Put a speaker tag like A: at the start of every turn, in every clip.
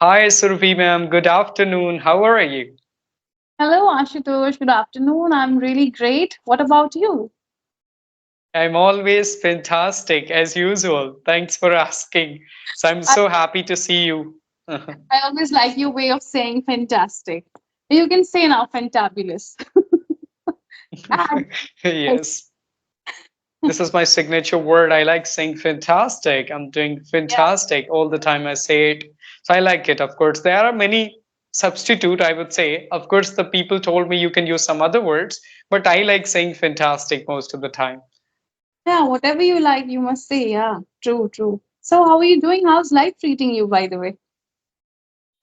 A: Hi, Surbhi Mam. Good afternoon. How are you?
B: Hello, Ashutosh. Good afternoon. I'm really great. What about you?
A: I'm always fantastic as usual. Thanks for asking. So I'm
B: I,
A: so happy to see you.
B: I always like your way of saying fantastic. You can say now fantabulous. And
A: Yes, this is my signature word. I like saying fantastic. I'm doing
B: yeah,
A: fantastic all the time. I say it. So I like it. Of course, there are many substitute, I would say. Of course, the people told me you can use some other words, but I like saying fantastic most of the time.
B: yeah, whatever you like, you must say. Yeah, true, true. So, how are you doing? How's life treating you, by the way?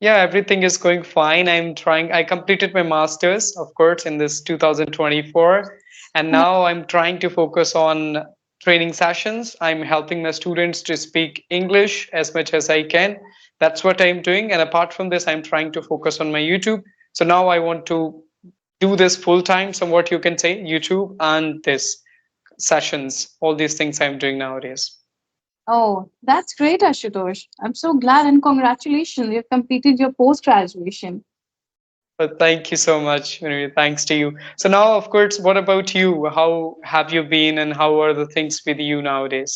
A: Yeah, everything is going fine. I completed my master's, of course, in this 2024. And
B: Mhm.
A: now I'm trying to focus on training sessions. I'm helping my students to speak English as much as I can. That's what I'm doing. And apart from this, I'm trying to focus on my YouTube. So now I want to do this full time, somewhat you can say, YouTube and this sessions, all these things I'm doing nowadays.
B: Oh, that's great, Ashutosh. I'm so glad and congratulations. You've completed your post graduation.
A: But thank you so much. Thanks to you. So now, of course, what about you? How have you been, and how are the things with you nowadays?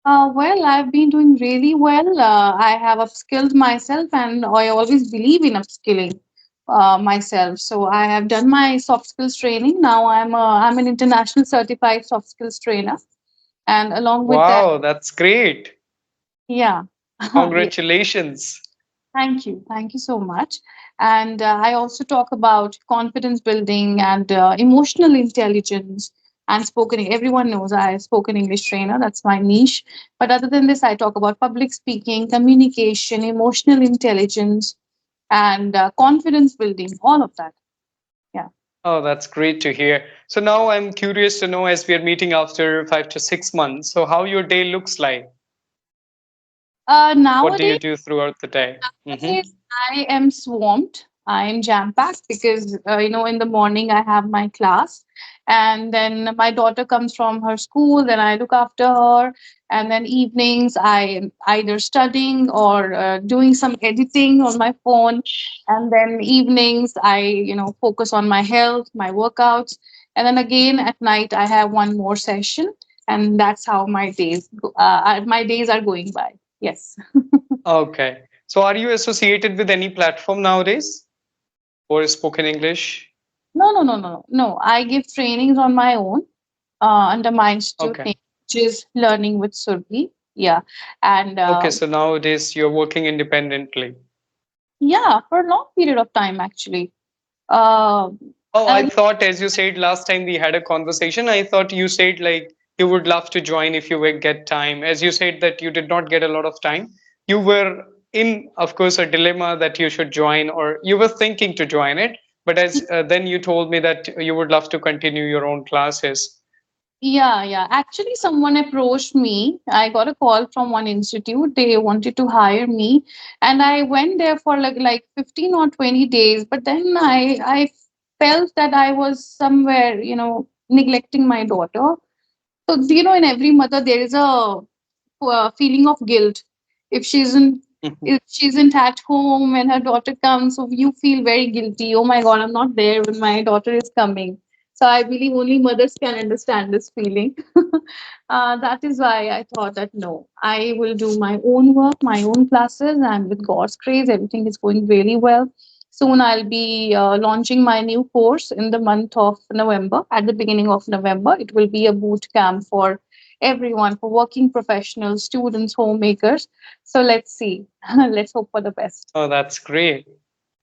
B: Well, I've been doing really well. I have upskilled myself, and I always believe in upskilling myself. So I have done my soft skills training. Now I'm an international certified soft skills trainer, and along with that,
A: Wow, that's great.
B: yeah, yeah.
A: Congratulations.
B: Thank you so much. And I also talk about confidence building and emotional intelligence and spoken. Everyone knows I spoken English trainer. That's my niche. But other than this, I talk about public speaking, communication, emotional intelligence, and confidence building. All of that. Yeah.
A: Oh, that's great to hear. So now I'm curious to know, as we are meeting after 5 to 6 months, so how your day looks like. What do you
B: Nowadays.
A: do throughout the day?
B: Nowadays, I am swamped. I am jam packed because in the morning I have my class, and then my daughter comes from her school. Then I look after her, and then evenings I am either studying or doing some editing on my phone, and then evenings I focus on my health, my workouts, and then again at night I have one more session, and that's how my days are going by. Yes.
A: Okay. So are you associated with any platform nowadays for spoken English?
B: No, no, no, no, no. No, I give trainings on my own under my institute
A: Okay.
B: name, which is Learning with Surbhi. Yeah. And
A: Okay, so nowadays you're working independently.
B: yeah, for a long period of time, actually. Uh,
A: Oh, I
B: early,
A: thought, as you said last time we had a conversation, I thought you said like you would love to join if you would get time. As you said that you did not get a lot of time, you were in, of course, a dilemma that you should join, or you were thinking to join it. But as then you told me that you would love to continue your own classes.
B: yeah, yeah. Actually, someone approached me. I got a call from one institute. They wanted to hire me, and I went there for like 15 or 20 days. But then I felt that I was somewhere, neglecting my daughter. So, in every mother, there is a feeling of guilt if she isn't
A: Mhm.
B: if she isn't at home when her daughter comes. So you feel very guilty. Oh my God, I'm not there when my daughter is coming. So I believe only mothers can understand this feeling. That is why I thought that no, I will do my own work, my own classes, and with God's grace, everything is going really well. Soon I'll be launching my new course in the month of November. At the beginning of November, it will be a boot camp for everyone, for working professionals, students, homemakers. So let's see. Let's hope for the best.
A: Oh, that's great.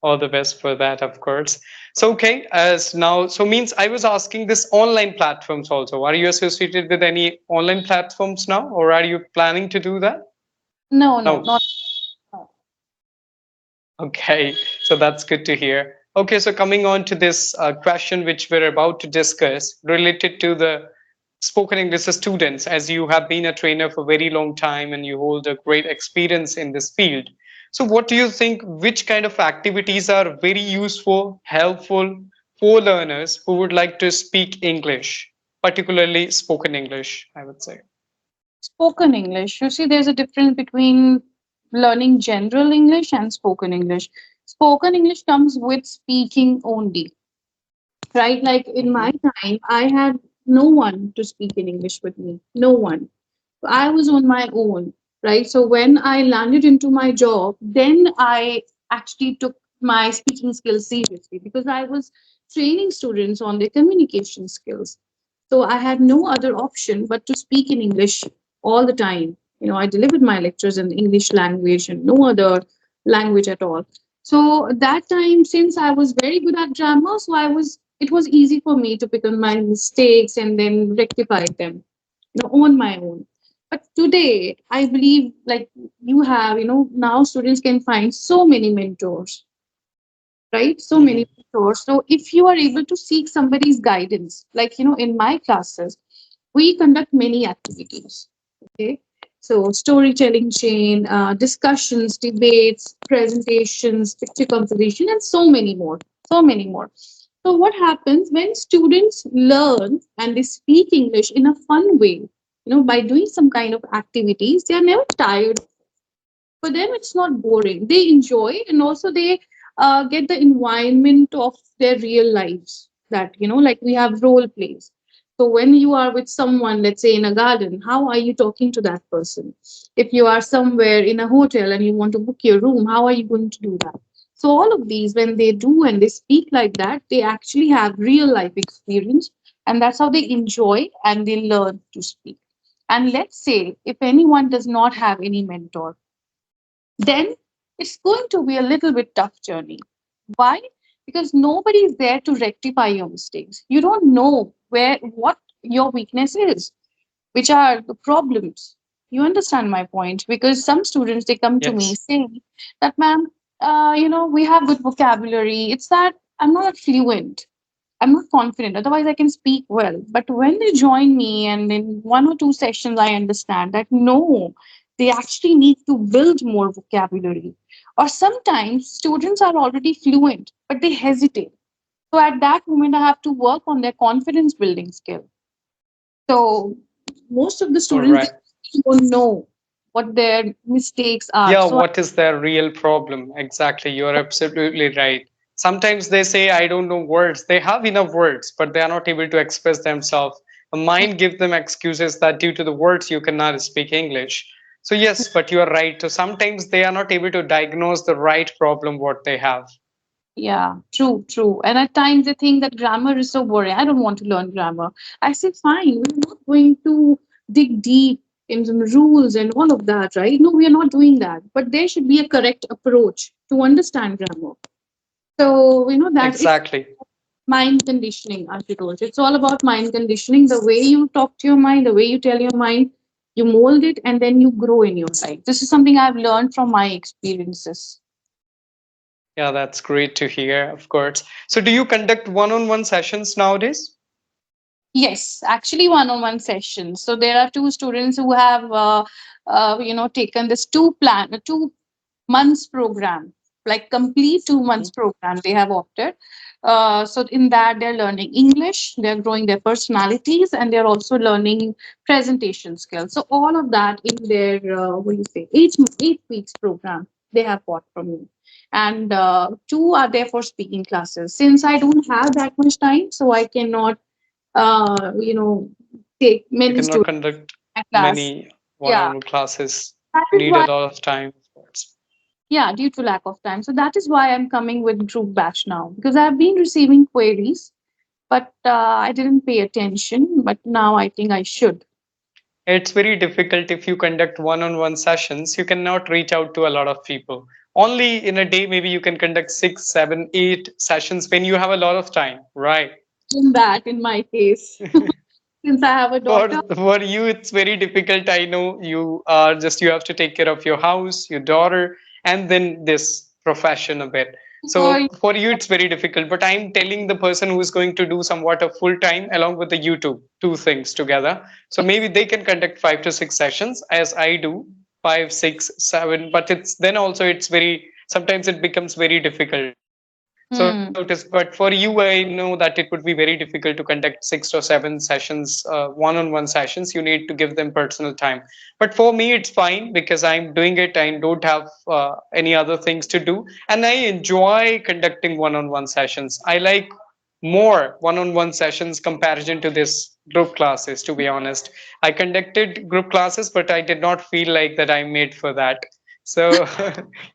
A: All the best for that, of course. So, okay, as now, so means I was asking this online platforms also. Are you associated with any online platforms now, or are you planning to do that?
B: No, no,
A: No.
B: not. No.
A: Okay, so that's good to hear. Okay, so coming on to this question which we're about to discuss related to the spoken English students, as you have been a trainer for a very long time and you hold a great experience in this field. So, what do you think? Which kind of activities are very useful, helpful for learners who would like to speak English, particularly spoken English, I would say?
B: Spoken English. You see, there's a difference between learning general English and spoken English. Spoken English comes with speaking only, right? Like in
A: Hmm.
B: my time, I had no one to speak in English with me, no one. I was on my own, right? So when I landed into my job, then I actually took my speaking skills seriously because I was training students on their communication skills. So I had no other option but to speak in English all the time. You know, I delivered my lectures in English language and no other language at all. So that time, since I was very good at grammar, so it was easy for me to pick on my mistakes and then rectify them, you know, on my own. But today, I believe like you have, you know, now students can find so many mentors, right? So many
A: Hmm.
B: mentors. So if you are able to seek somebody's guidance, like, you know, in my classes, we conduct many activities. Okay. So storytelling chain, discussions, debates, presentations, picture composition, and so many more. So many more. So what happens when students learn and they speak English in a fun way? You know, by doing some kind of activities, they are never tired. For them it's not boring, they enjoy, and also they get the environment of their real lives, that, you know, like we have role plays. So when you are with someone, let's say in a garden, how are you talking to that person? If you are somewhere in a hotel and you want to book your room, how are you going to do that? So all of these, when they do and they speak like that, they actually have real life experience, and that's how they enjoy and they learn to speak. And let's say if anyone does not have any mentor, then it's going to be a little bit tough journey. Why? Because nobody is there to rectify your mistakes. You don't know where what your weakness is, which are the problems. You understand my point? Because some students they come to me
A: Yes.
B: saying that, ma'am, you know, we have good vocabulary. It's that I'm not fluent. I'm not confident. Otherwise, I can speak well. But when they join me and in one or two sessions, I understand that no, they actually need to build more vocabulary. Or sometimes students are already fluent, but they hesitate. So at that moment, I have to work on their confidence building skill. So most of the
A: All
B: students
A: right.
B: they don't know what their mistakes are.
A: Yeah,
B: So
A: what is their real problem? Exactly. You're absolutely right. Sometimes they say, I don't know words. They have enough words, but they are not able to express themselves. A mind gives them excuses that due to the words you cannot speak English. So yes, but you are right. So sometimes they are not able to diagnose the right problem what they have.
B: yeah, true, true. And at times they think that grammar is so boring. I don't want to learn grammar. I say, fine, we're not going to dig deep in some rules and all of that, right? No, we are not doing that. But there should be a correct approach to understand grammar. So, you know, that it's
A: Exactly.
B: mind conditioning, Ashutosh. It's all about mind conditioning. The way you talk to your mind, the way you tell your mind, you mold it and then you grow in your life. This is something I've learned from my experiences.
A: Yeah, that's great to hear, of course. So do you conduct one-on-one sessions nowadays?
B: Yes, actually one-on-one sessions. So there are two students who have, you know, taken this 2 months program, like complete 2 months
A: Mhm.
B: program. They have opted. So in that they're learning English, they're growing their personalities, and they're also learning presentation skills. So all of that in their what do you say 8 weeks program they have got from me, and two are there for speaking classes. Since I don't have that much time, so I cannot you know, take
A: You
B: many
A: cannot
B: students
A: conduct
B: in class.
A: many
B: Yeah,
A: one-on-one classes.
B: that
A: You
B: is
A: need a
B: why,
A: lot of time, of course.
B: yeah, due to lack of time. So that is why I'm coming with group batch now because I've been receiving queries, but I didn't pay attention. But now I think I should.
A: It's very difficult if you conduct one-on-one sessions. You cannot reach out to a lot of people. Only in a day, maybe you can conduct 6, 7, 8 sessions when you have a lot of time, right?
B: In that, in my case, since I have a
A: For
B: daughter,
A: for you, it's very difficult. I know you are just you have to take care of your house, your daughter, and then this profession a bit.
B: or
A: So for you, it's very difficult. But I'm telling the person who is going to do somewhat of full time along with the YouTube, two things together. So maybe they can conduct 5 to 6 sessions as I do, 5, 6, 7. But it's then also it's very sometimes it becomes very difficult. So it
B: Hmm.
A: is, but for you, I know that it would be very difficult to conduct 6 or 7 sessions, one-on-one sessions. You need to give them personal time. But for me, it's fine because I'm doing it. I don't have any other things to do, and I enjoy conducting one-on-one sessions. I like more one-on-one sessions comparison to this group classes. To be honest, I conducted group classes, but I did not feel like that I'm made for that. So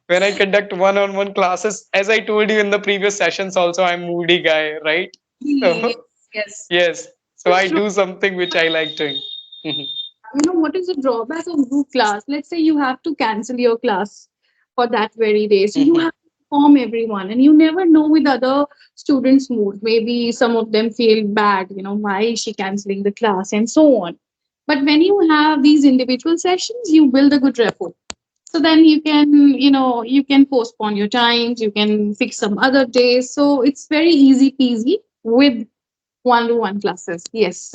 A: when I conduct one-on-one classes, as I told you in the previous sessions, also I'm moody guy, right?
B: Yes,
A: So
B: yes.
A: yes, so
B: It's
A: I
B: true.
A: do something which I like doing. Mhm.
B: What is the drawback of group class? Let's say you have to cancel your class for that very day. So you
A: Mhm.
B: have to inform everyone, and you never know with other students' mood. Maybe some of them feel bad, why is she canceling the class and so on. But when you have these individual sessions, you build a good rapport. So then you can postpone your times, you can fix some other days. So it's very easy peasy with one-to-one classes. Yes.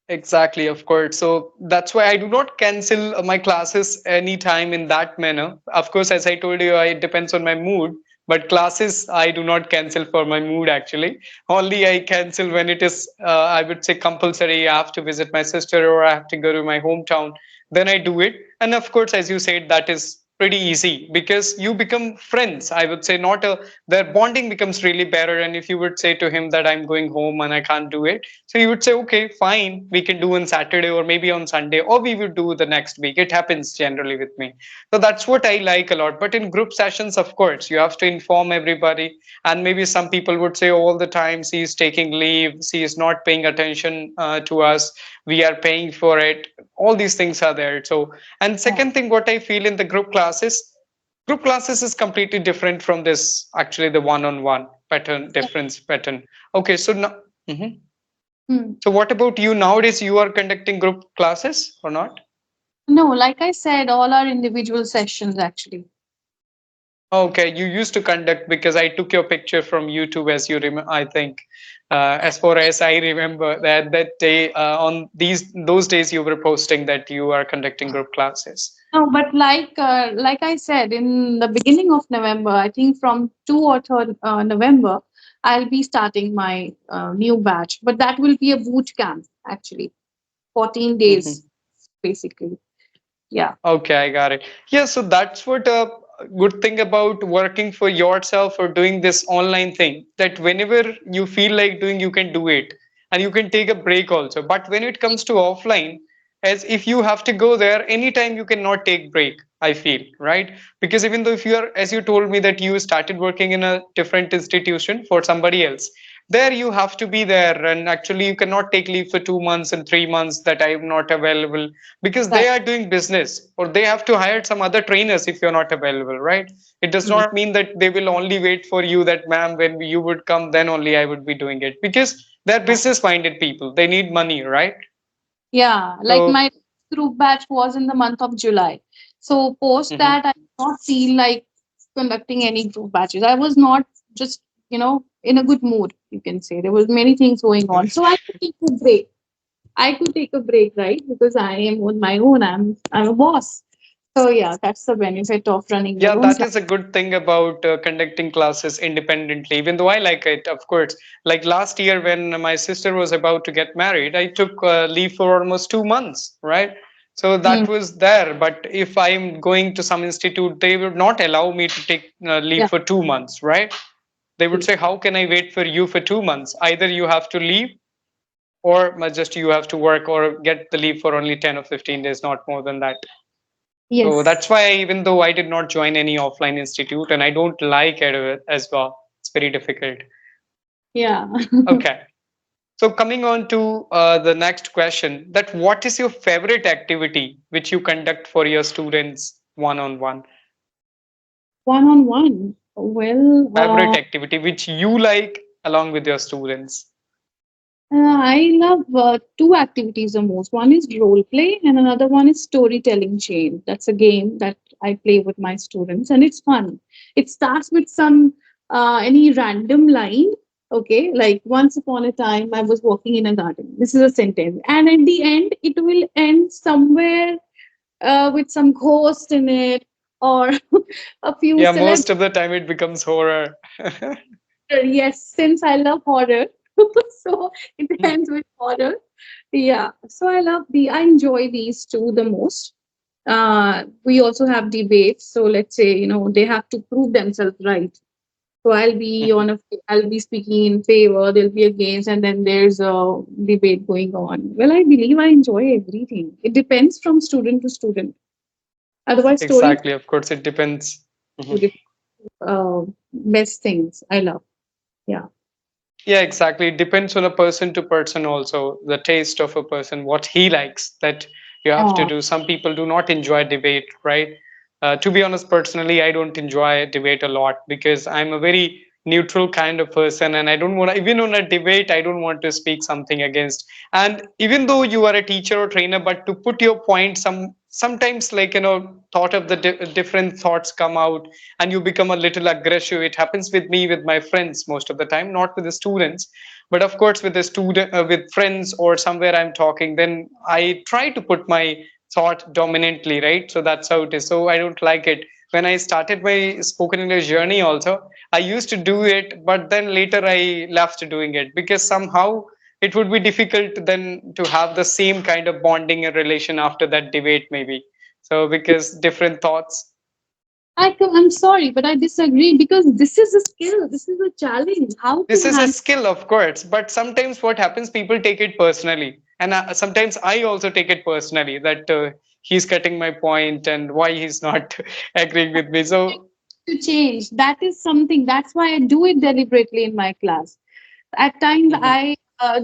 A: Exactly, of course. So that's why I do not cancel my classes anytime in that manner. Of course, as I told you, it depends on my mood. But classes, I do not cancel for my mood actually. Only I cancel when it is, I would say, compulsory. I have to visit my sister or I have to go to my hometown. Then I do it. And of course, as you said, that is pretty easy because you become friends. I would say not a, their bonding becomes really better. And if you would say to him that I'm going home and I can't do it, so you would say, okay, fine, we can do on Saturday or maybe on Sunday, or we would do the next week. It happens generally with me. So that's what I like a lot. But in group sessions, of course, you have to inform everybody. And maybe some people would say all the time, she is taking leave, she is not paying attention to us, we are paying for it. All these things are there. So, and second thing, what I feel in the group classes is completely different from this actually the one-on-one pattern difference pattern. Okay, so now. Mhm.
B: Hmm.
A: So what about you nowadays? You are conducting group classes or not?
B: No, like I said, all are individual sessions actually.
A: Okay, you used to conduct because I took your picture from YouTube as you remember. I think, as far as I remember, that day on these those days you were posting that you are conducting group classes.
B: No, but like I said, in the beginning of November, I think from 2 or 3 November, I'll be starting my new batch. But that will be a boot camp actually, 14 days basically. Yeah.
A: Okay, I got it. Yeah, so that's what a good thing about working for yourself or doing this online thing, that whenever you feel like doing, you can do it and you can take a break also. But when it comes to offline, as if you have to go there anytime, you cannot take break, I feel, right? Because even though if you are, as you told me that you started working in a different institution for somebody else, there you have to be there, and actually you cannot take leave for 2 months and 3 months that I am not available, because
B: Right.
A: they are doing business or they have to hire some other trainers if you're not available, right? It does not mean that they will only wait for you that, ma'am, when you would come then only I would be doing it, because they're business minded people, they need money, right?
B: Yeah, like
A: So
B: my group batch was in the month of July. So post
A: mhm.
B: that, I did not feel like conducting any group batches. I was not just, in a good mood, you can say. There was many things going on. So I could take a break. I could take a break, right? Because I am on my own. I'm a boss. So yeah, that's the benefit of running
A: Yeah,
B: your own
A: that
B: stuff.
A: is a good thing about conducting classes independently, even though I like it, of course. Like last year, when my sister was about to get married, I took leave for almost 2 months, right? So
B: Mm,
A: that was there. But if I'm going to some institute, they would not allow me to take leave
B: yeah.
A: for 2 months, right? They would say, how can I wait for you for 2 months? Either you have to leave or just you have to work or get the leave for only 10 or 15 days, not more than that. So
B: Yes.
A: that's why, even though I did not join any offline institute and I don't like it as well, it's very difficult.
B: Yeah.
A: Okay. So coming on to the next question, that what is your favorite activity which you conduct for your students one on one?
B: One on one. Well,
A: Favorite activity which you like along with your students?
B: I love two activities the most. One is role play, and another one is storytelling chain. That's a game that I play with my students, and it's fun. It starts with some any random line. Okay, like once upon a time, I was walking in a garden. This is a sentence, and at the end, it will end somewhere with some ghost in it or a few
A: Yeah,
B: celeb.
A: most of the time it becomes horror.
B: Yes, since I love horror, so it ends with horror. Yeah, so I enjoy these two the most. We also have debates, so let's say they have to prove themselves right. So I'll be speaking in favor, there'll be against, and then there's a debate going on. Well, I believe I enjoy everything. It depends from student to student. Otherwise, stories
A: Exactly. Of course, it depends.
B: are
A: Mhm.
B: the best things I love. Yeah.
A: Yeah, exactly. It depends on a person to person also, the taste of a person, what he likes that you have to
B: Oh,
A: do. Some people do not enjoy debate, right? To be honest, personally, I don't enjoy debate a lot because I'm a very neutral kind of person and I don't want to, even on a debate, I don't want to speak something against. And even though you are a teacher or trainer, but to put your point, sometimes like, thought of the different thoughts come out and you become a little aggressive. It happens with me with my friends most of the time, not with the students, but of course with the student with friends or somewhere I'm talking, then I try to put my thought dominantly, right? So that's how it is. So I don't like it. When I started my spoken English journey also, I used to do it, but then later I left doing it because somehow it would be difficult then to have the same kind of bonding and relation after that debate maybe. So because different thoughts.
B: I'm sorry, but I disagree because this is a skill. This is a challenge. How
A: This
B: to
A: is a
B: handle.
A: skill, of course, but sometimes what happens, people take it personally. And sometimes I also take it personally that he's cutting my point and why he's not agreeing with me. So,
B: To change. That is something. That's why I do it deliberately in my class. At times,
A: mhm.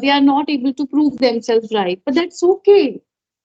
B: they are not able to prove themselves right, but that's okay.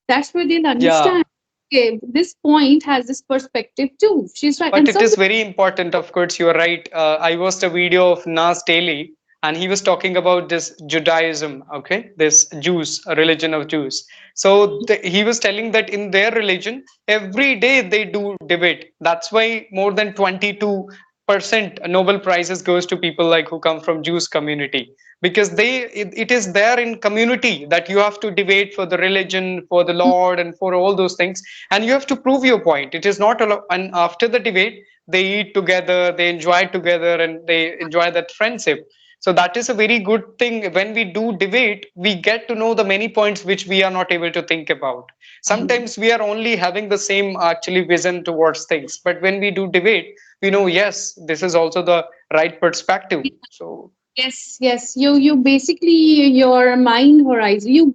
B: That's where they'll
A: Yeah.
B: understand. Okay, this point has this perspective too. She's right,
A: But
B: and
A: it
B: some.
A: is very important, of course, you are right. I watched a video of Nas Daily, and he was talking about this Judaism, okay, this Jews, a religion of Jews. So he was telling that in their religion, every day they do debate. That's why more than 22% Nobel prizes goes to people like who come from Jews community because it is there in community that you have to debate for the religion, for the Lord, and for all those things, and you have to prove your point. It is not and after the debate they eat together, they enjoy together, and they enjoy that friendship. So that is a very good thing. When we do debate, we get to know the many points which we are not able to think about. Sometimes we are only having the same actually vision towards things, but when we do debate, we know, yes, this is also the right perspective. So
B: Yes, yes. You basically your mind horizon. You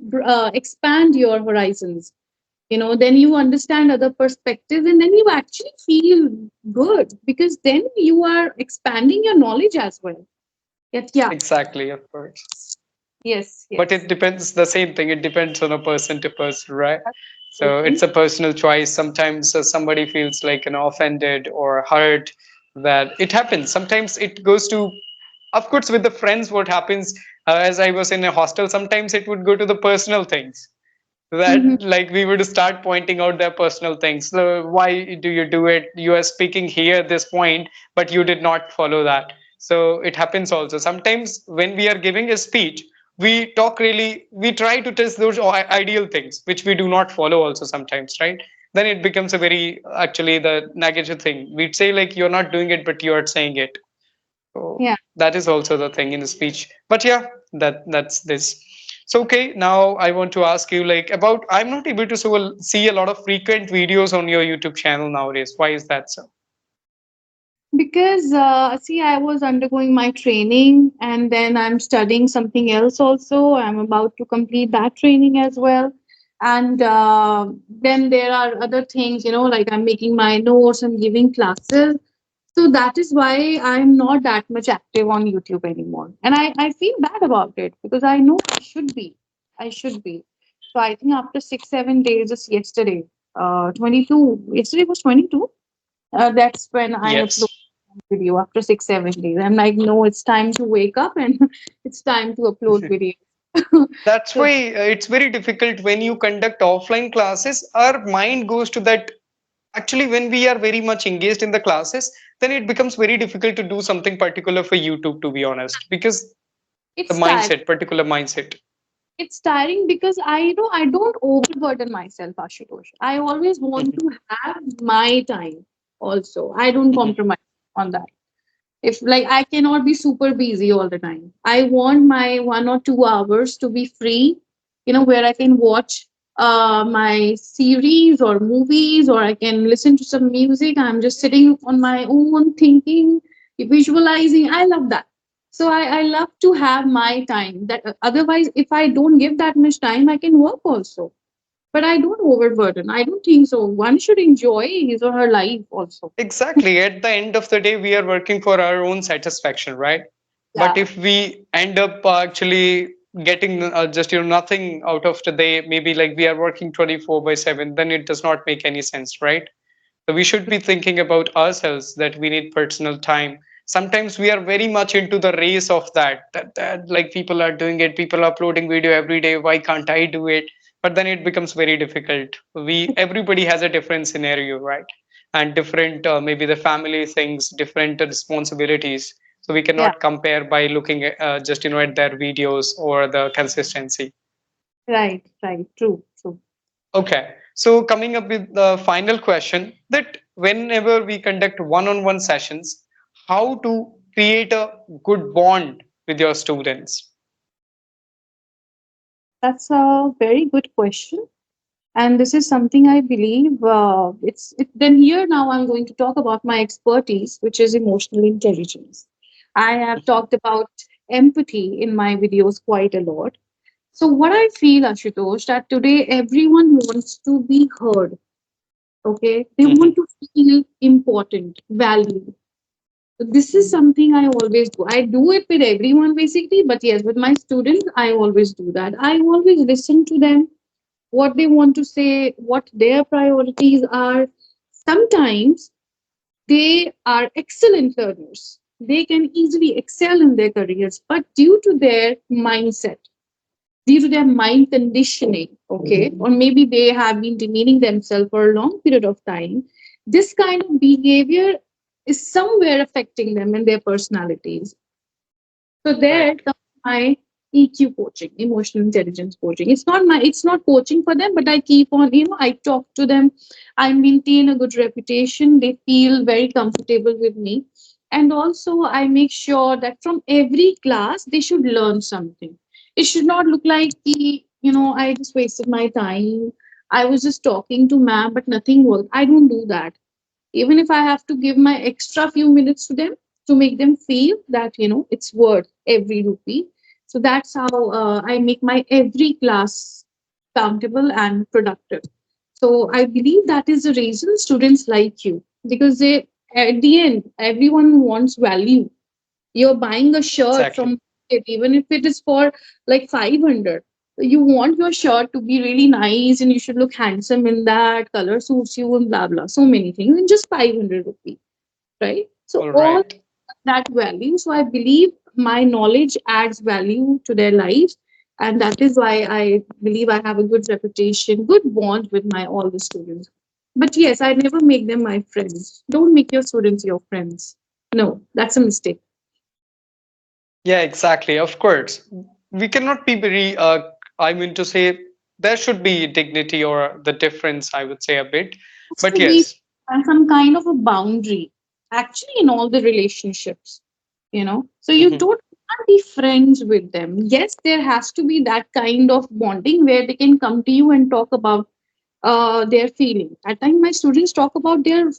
B: expand your horizons. Then you understand other perspectives, and then you actually feel good because then you are expanding your knowledge as well. Yet, yeah.
A: exactly, of course.
B: Yes,
A: But it
B: yes.
A: depends, the same thing, it depends on a person to person, right? So it's
B: Absolutely.
A: a personal choice. Sometimes somebody feels like offended or hurt, that it happens. Sometimes it goes to, of course, with the friends what happens, as I was in a hostel, sometimes it would go to the personal things,
B: Mm-hmm.
A: that like we would start pointing out their personal things. So why do you do it? You are speaking here this point, but you did not follow that. So it happens also sometimes when we are giving a speech, we talk really, we try to test those ideal things which we do not follow also sometimes, right? Then it becomes a very actually the negative thing. We'd say like you're not doing it but you are saying it. So
B: Yeah.
A: that is also the thing in the speech. But yeah, that's this. So okay, now I want to ask you like about, I'm not able to see a lot of frequent videos on your YouTube channel nowadays. Why is that so?
B: Because, see, I was undergoing my training and then I'm studying something else also. I'm about to complete that training as well. And then there are other things, like I'm making my notes and giving classes. So that is why I'm not that much active on YouTube anymore. And I feel bad about it because I know I should be. I should be. So I think after 6, 7 days, just yesterday, 22, yesterday was 22. That's when I upload
A: Yes.
B: video after 6, 7 days. I'm like, no, it's time to wake up and it's time to upload video.
A: That's
B: So
A: why it's very difficult when you conduct offline classes. Our mind goes to that. Actually, when we are very much engaged in the classes, then it becomes very difficult to do something particular for YouTube, to be honest, because the
B: it's tiring.
A: mindset, particular mindset.
B: It's tiring because I don't overburden myself, Ashutosh. I always want
A: Mhm,
B: to have my time also. I don't
A: mhm.
B: compromise on that. If like I cannot be super busy all the time. I want my 1 or 2 hours to be free, where I can watch my series or movies, or I can listen to some music. I'm just sitting on my own thinking, visualizing. I love that. So I love to have my time. That otherwise, if I don't give that much time, I can work also. But I don't overburden. I don't think so. One should enjoy his or her life also.
A: Exactly. At the end of the day, we are working for our own satisfaction, right? But
B: Yeah.
A: if we end up actually getting just nothing out of the day, maybe like we are working 24 by 7, then it does not make any sense, right? So we should be thinking about ourselves that we need personal time. Sometimes we are very much into the race of that like people are doing it, people are uploading video every day. Why can't I do it? But then it becomes very difficult. Everybody has a different scenario, right? And different maybe the family things, different responsibilities. So we
B: Yeah.
A: cannot compare by looking at just at their videos or the consistency.
B: Right. Right. True. True.
A: Okay. So coming up with the final question that whenever we conduct one-on-one sessions, how to create a good bond with your students?
B: That's a very good question. And this is something I believe then here now I'm going to talk about my expertise, which is emotional intelligence. I have talked about empathy in my videos quite a lot. So what I feel, Ashutosh, that today everyone wants to be heard. Okay. They want
A: Mhm.
B: to feel important, valued. So this is something I always do. I do it with everyone basically, but yes, with my students, I always do that. I always listen to them, what they want to say, what their priorities are. Sometimes they are excellent learners. They can easily excel in their careers, but due to their mindset, due to their mind conditioning, okay, or maybe they have been demeaning themselves for a long period of time, this kind of behavior is somewhere affecting them and their personalities. So there
A: Correct.
B: comes my EQ coaching, emotional intelligence coaching. It's not coaching for them, but I keep on, I talk to them, I maintain a good reputation. They feel very comfortable with me. And also I make sure that from every class they should learn something. It should not look like I just wasted my time. I was just talking to ma'am, but nothing worked. I don't do that, even if I have to give my extra few minutes to them to make them feel that it's worth every rupee. So that's how I make my every class countable and productive. So I believe that is the reason students like you, because they, at the end, everyone wants value. You're buying a shirt
A: Exactly.
B: from it, even if it is for like 500. You want your shirt to be really nice and you should look handsome in that, color suits you and blah blah. So many things in just 500 rupees, right? So
A: All
B: all
A: right.
B: that value. So I believe my knowledge adds value to their lives. And that is why I believe I have a good reputation, good bond with my all the students. But yes, I never make them my friends. Don't make your students your friends. No, that's a mistake.
A: Yeah, exactly. Of course. We cannot be very, I mean to say, there should be dignity or the difference, I would say a bit.
B: Has
A: But
B: to be
A: yes,
B: some kind of a boundary, actually, in all the relationships, so you
A: mhm,
B: don't can't be friends with them. Yes, there has to be that kind of bonding where they can come to you and talk about their feelings. At times my students talk about their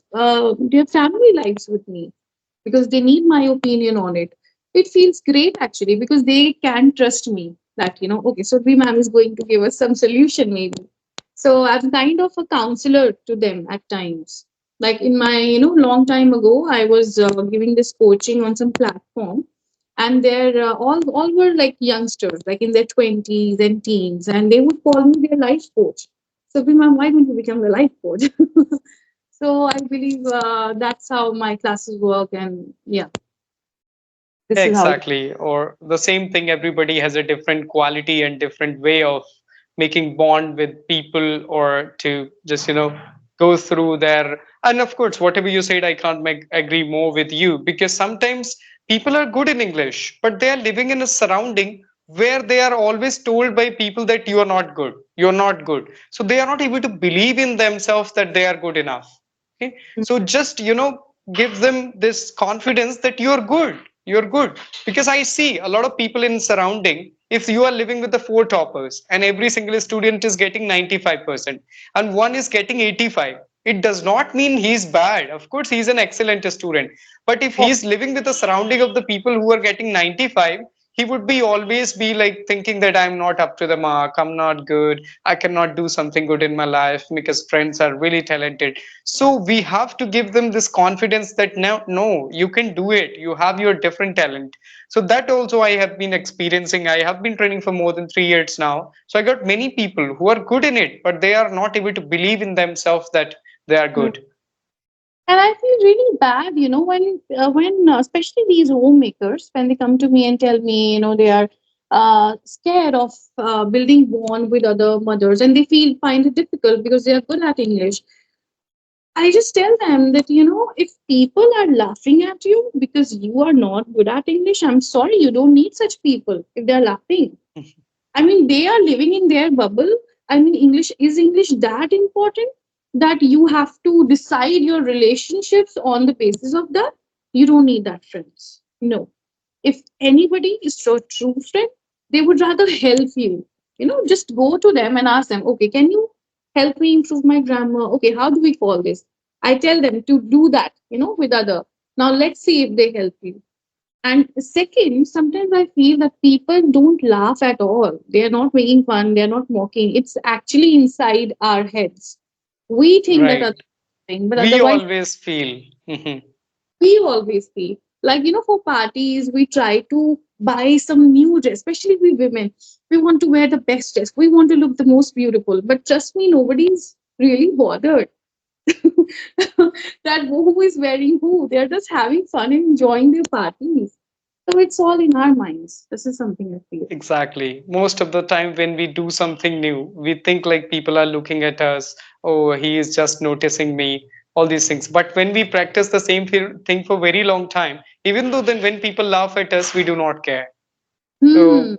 B: family lives with me because they need my opinion on it. It feels great actually, because they can trust me that, okay, so Surbhi ma'am is going to give us some solution maybe. So I'm kind of a counselor to them at times. Like in my, long time ago, I was giving this coaching on some platform, and they're all were like youngsters, like in their 20s and teens, and they would call me their life coach. So, ma'am, why don't you become the life coach? So I believe that's how my classes work, and yeah,
A: yeah,
B: this is how.
A: exactly. Or the same thing, everybody has a different quality and different way of making bond with people or to just, go through their. And of course, whatever you said, I can't agree more with you because sometimes people are good in English, but they are living in a surrounding where they are always told by people that you are not good. You're not good. So they are not able to believe in themselves that they are good enough. Okay. So just, give them this confidence that you're good. Because I see a lot of people in surrounding, if you are living with the four toppers and every single student is getting 95% and one is getting 85, it does not mean he's bad. Of course he's an excellent student, but if he's living with the surrounding of the people who are getting 95, he would be always be like thinking that I'm not up to the mark, I'm not good, I cannot do something good in my life because friends are really talented. So we have to give them this confidence that no, you can do it, you have your different talent. So that also I have been experiencing. I have been training for more than 3 years now, so I got many people who are good in it, but they are not able to believe in themselves that they are
B: Mm.
A: good.
B: And I feel really bad, when especially these homemakers, when they come to me and tell me, they are scared of building bond with other mothers, and they find it difficult because they are good at English. I just tell them that, if people are laughing at you because you are not good at English, I'm sorry, you don't need such people if they're laughing. I mean, they are living in their bubble. I mean, English that important that you have to decide your relationships on the basis of that? You don't need that, friends. No. If anybody is a true friend, they would rather help you. Just go to them and ask them, okay, can you help me improve my grammar? Okay, how do we call this? I tell them to do that, with other. Now let's see if they help you. And second, sometimes I feel that people don't laugh at all. They are not making fun, they are not mocking. It's actually inside our heads. We think that
A: Right.
B: other thing, but
A: We
B: otherwise
A: always feel.
B: we always feel like, for parties we try to buy some new dress, especially we women. We want to wear the best dress, we want to look the most beautiful, but trust me, nobody's really bothered that who is wearing who. They're just having fun and enjoying their parties. So it's all in our minds. This is something I feel.
A: Exactly. Most of the time, when we do something new, we think like people are looking at us. Oh, he is just noticing me. All these things. But when we practice the same thing for very long time, even though then when people laugh at us, we do not care.
B: Hmm.
A: So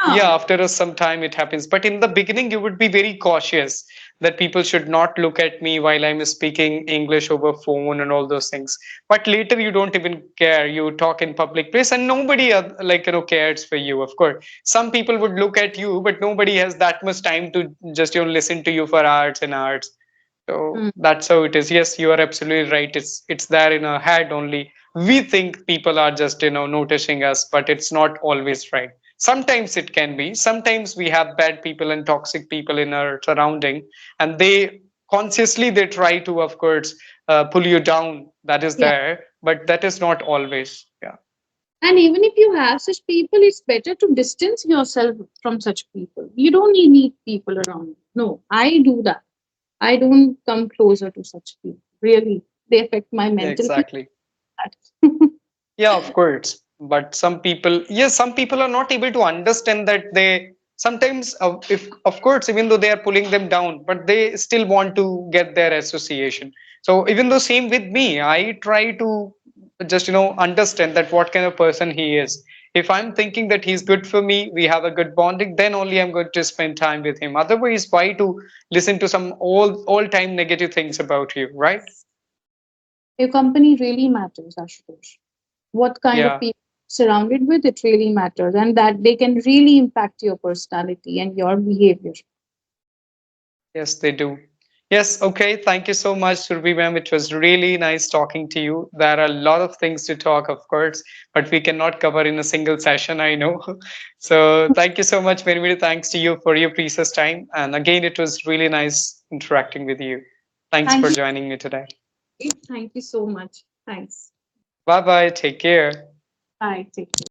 B: Yeah.
A: yeah, after some time it happens. But in the beginning, you would be very cautious that people should not look at me while I'm speaking English over phone and all those things. But later, you don't even care. You talk in public place, and nobody cares for you. Of course, some people would look at you, but nobody has that much time to just listen to you for hours and hours. So
B: Hmm.
A: that's how it is. Yes, you are absolutely right. It's there in our head only. We think people are just noticing us, but it's not always right. Sometimes it can be. Sometimes we have bad people and toxic people in our surrounding, and they consciously they try to, of course, pull you down. That is
B: Yeah.
A: there, but that is not always. Yeah.
B: And even if you have such people, it's better to distance yourself from such people. You don't need people around. No, I do that. I don't come closer to such people. Really, they affect my
A: Yeah,
B: mental peace.
A: exactly. Yeah, of course. But some people, yes, some people are not able to understand that they sometimes, if of course, even though they are pulling them down, but they still want to get their association. So even though same with me, I try to just understand that what kind of person he is. If I'm thinking that he's good for me, we have a good bonding, then only I'm going to spend time with him. Otherwise, why to listen to some all time negative things about you, right?
B: Your company really matters, Ashutosh. What kind of
A: Yeah.
B: people surrounded with, it really matters, and that they can really impact your personality and your behavior.
A: Yes, they do. Yes, okay. Thank you so much, Surbhi ma'am. It was really nice talking to you. There are a lot of things to talk, of course, but we cannot cover in a single session, I know. So thank you so much. Many, many thanks to you for your precious time. And again, it was really nice interacting with you. Thanks
B: Thank
A: for
B: you.
A: joining me today.
B: Thank you so much. Thanks.
A: Bye bye. Take care.
B: Bye. Take care.